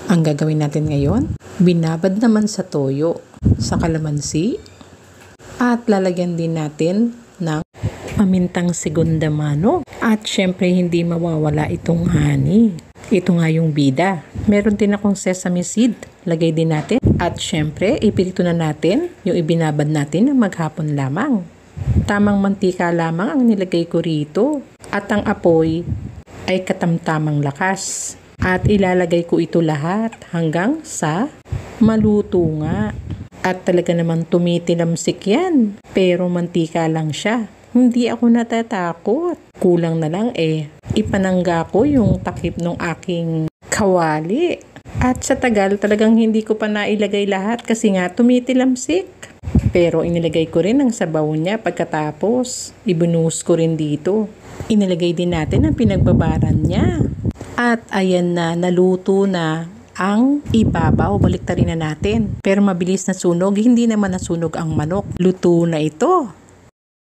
Ang gagawin natin ngayon, binabad naman sa toyo, sa kalamansi, at lalagyan din natin ng pamintang segunda mano. At syempre hindi mawawala itong honey. Ito nga yung bida. Meron din akong sesame seed, lagay din natin. At syempre ipirito na natin yung ibinabad natin ng maghapon lamang. Tamang mantika lamang ang nilagay ko rito. At ang apoy ay katamtamang lakas. At ilalagay ko ito lahat hanggang sa maluto nga. At talaga naman tumitilamsik yan. Pero mantika lang siya. Hindi ako natatakot. Kulang na lang ipanangga ko yung takip ng aking kawali. At sa tagal talagang hindi ko pa nailagay lahat kasi nga tumitilamsik. Pero inilagay ko rin ang sabaw niya pagkatapos. Ibinuhos ko rin dito. Inilagay din natin ang pinagbabaran niya. At ayan na, naluto na ang ibabaw. Baliktarin na natin. Pero mabilis na sunog, hindi naman nasunog ang manok. Luto na ito.